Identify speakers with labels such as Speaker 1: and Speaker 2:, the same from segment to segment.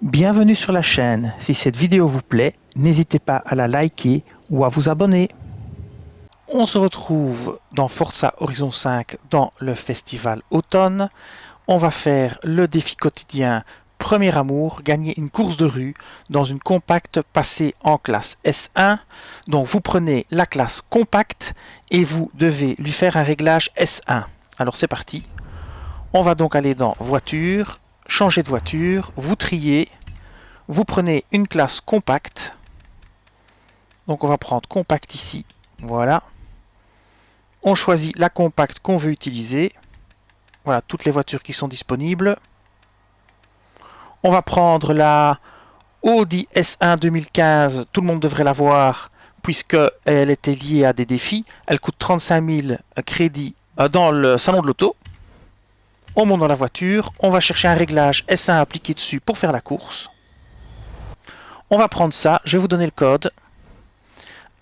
Speaker 1: Bienvenue sur la chaîne. Si cette vidéo vous plaît, n'hésitez pas à la liker ou à vous abonner. On se retrouve dans Forza Horizon 5 dans le festival automne. On va faire le défi quotidien Premier Amour, gagner une course de rue dans une compacte passée en classe S1. Donc vous prenez la classe compacte et vous devez lui faire un réglage S1. Alors c'est parti. On va donc aller dans voiture, changer de voiture, vous triez, vous prenez une classe compacte. Donc on va prendre compacte ici, voilà. On choisit la compacte qu'on veut utiliser. Voilà toutes les voitures qui sont disponibles. On va prendre la Audi S1 2015, tout le monde devrait l'avoir puisqu'elle était liée à des défis. Elle coûte 35 000 crédits dans le salon de l'auto. On monte dans la voiture, on va chercher un réglage S1 appliqué dessus pour faire la course. On va prendre ça, je vais vous donner le code.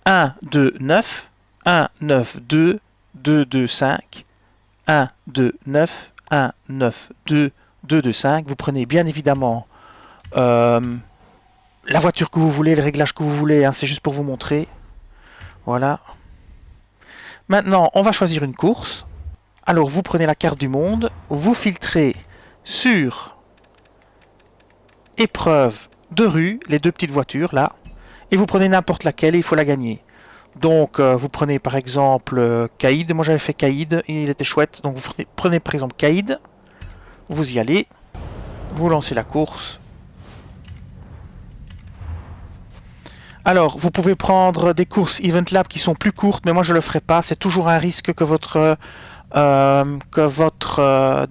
Speaker 1: 1, 2, 9, 1, 9, 2, 2, 2, 5, 1, 2, 9, 1, 9, 2, 2, 2, 5. Vous prenez bien évidemment la voiture que vous voulez, le réglage que vous voulez, hein, c'est juste pour vous montrer. Voilà. Maintenant, on va choisir une course. Alors, vous prenez la carte du monde, vous filtrez sur épreuve de rue, les deux petites voitures là, et vous prenez n'importe laquelle et il faut la gagner. Donc, vous prenez par exemple Caïd, moi j'avais fait Caïd, il était chouette, donc vous prenez par exemple Caïd, vous y allez, vous lancez la course. Alors, vous pouvez prendre des courses Event Lab qui sont plus courtes, mais moi je ne le ferai pas, c'est toujours un risque que votre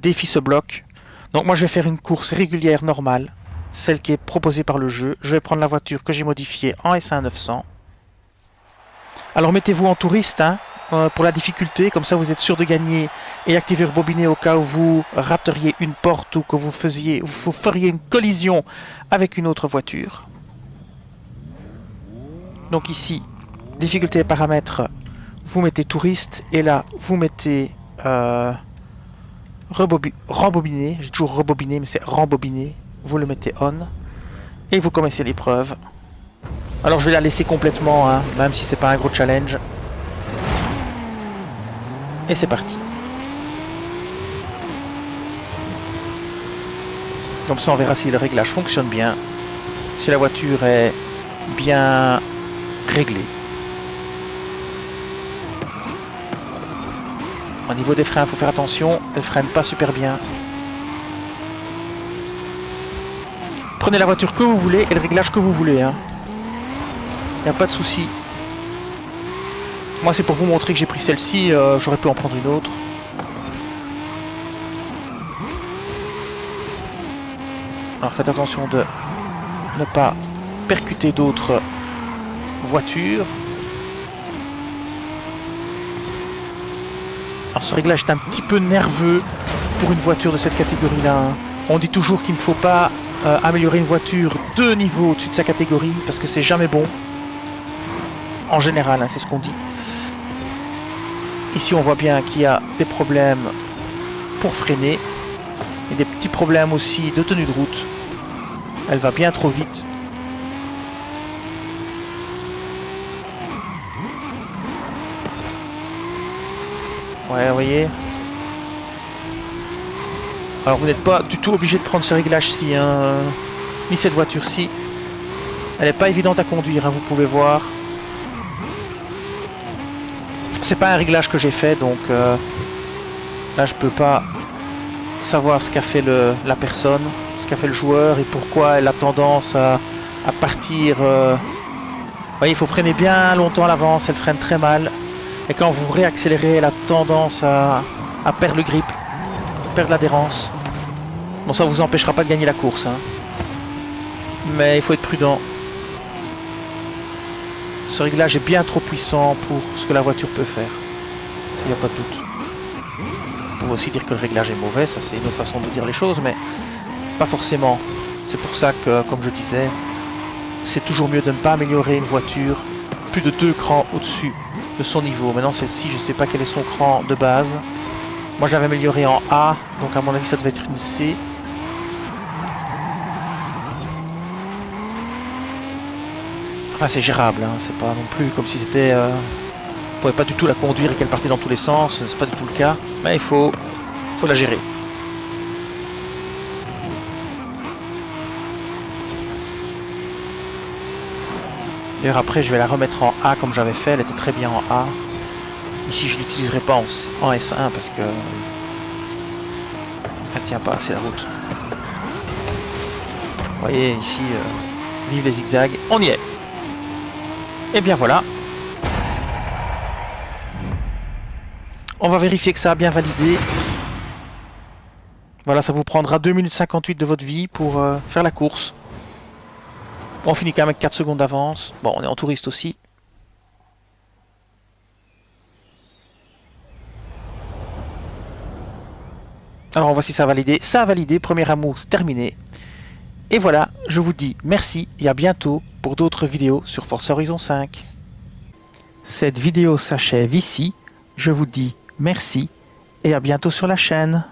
Speaker 1: défi se bloque. Donc moi je vais faire une course régulière normale, celle qui est proposée par le jeu. Je vais prendre la voiture que j'ai modifiée en S1 900. Alors mettez-vous en touriste hein, pour la difficulté, comme ça vous êtes sûr de gagner, et activez rebobiné au cas où vous rateriez une porte ou que vous feriez une collision avec une autre voiture. Donc ici, difficulté et paramètres, vous mettez touriste et là vous mettez rembobiner, j'ai toujours rebobiné mais c'est rembobiné, vous le mettez on et vous commencez l'épreuve. Alors je vais la laisser complètement hein, même si c'est pas un gros challenge, et c'est parti. Comme ça on verra si le réglage fonctionne bien, si la voiture est bien réglée. Au niveau des freins, il faut faire attention, elles freinent pas super bien. Prenez la voiture que vous voulez et le réglage que vous voulez. Hein. Il n'y a pas de souci. Moi c'est pour vous montrer que j'ai pris celle-ci, j'aurais pu en prendre une autre. Alors faites attention de ne pas percuter d'autres voitures. Alors ce réglage est un petit peu nerveux pour une voiture de cette catégorie-là. Hein. On dit toujours qu'il ne faut pas améliorer une voiture 2 niveaux au-dessus de sa catégorie parce que c'est jamais bon. En général, hein, c'est ce qu'on dit. Ici, on voit bien qu'il y a des problèmes pour freiner et des petits problèmes aussi de tenue de route. Elle va bien trop vite. Ouais, vous voyez. Alors vous n'êtes pas du tout obligé de prendre ce réglage-ci, hein, ni cette voiture-ci. Elle n'est pas évidente à conduire, hein, vous pouvez voir. C'est pas un réglage que j'ai fait, donc là je peux pas savoir ce qu'a fait la personne, ce qu'a fait le joueur et pourquoi elle a tendance à partir. Vous voyez, il faut freiner bien longtemps à l'avance, elle freine très mal. Et quand vous réaccélérez, elle a tendance à perdre le grip, perdre l'adhérence. Bon, ça ne vous empêchera pas de gagner la course. Hein. Mais il faut être prudent. Ce réglage est bien trop puissant pour ce que la voiture peut faire. Il n'y a pas de doute. On peut aussi dire que le réglage est mauvais, ça c'est une autre façon de dire les choses, mais pas forcément. C'est pour ça que, comme je disais, c'est toujours mieux de ne pas améliorer une voiture plus de 2 crans au-dessus de son niveau. Maintenant celle-ci, je ne sais pas quel est son cran de base. Moi j'avais amélioré en A, donc à mon avis ça devait être une C. Enfin, c'est gérable, hein. C'est pas non plus comme si c'était... on pouvait pas du tout la conduire et qu'elle partait dans tous les sens, c'est pas du tout le cas. Mais il faut la gérer. D'ailleurs après je vais la remettre en A comme j'avais fait, elle était très bien en A. Ici je l'utiliserai pas en S1 parce que elle tient pas assez la route. Vous voyez ici, vive les zigzags, on y est. Et bien voilà. On va vérifier que ça a bien validé. Voilà, ça vous prendra 2 minutes 58 de votre vie pour faire la course. On finit quand même avec 4 secondes d'avance. Bon, on est en touriste aussi. Alors on voit si ça a validé. Ça a validé, premier amour terminé. Et voilà, je vous dis merci et à bientôt pour d'autres vidéos sur Forza Horizon 5. Cette vidéo s'achève ici. Je vous dis merci et à bientôt sur la chaîne.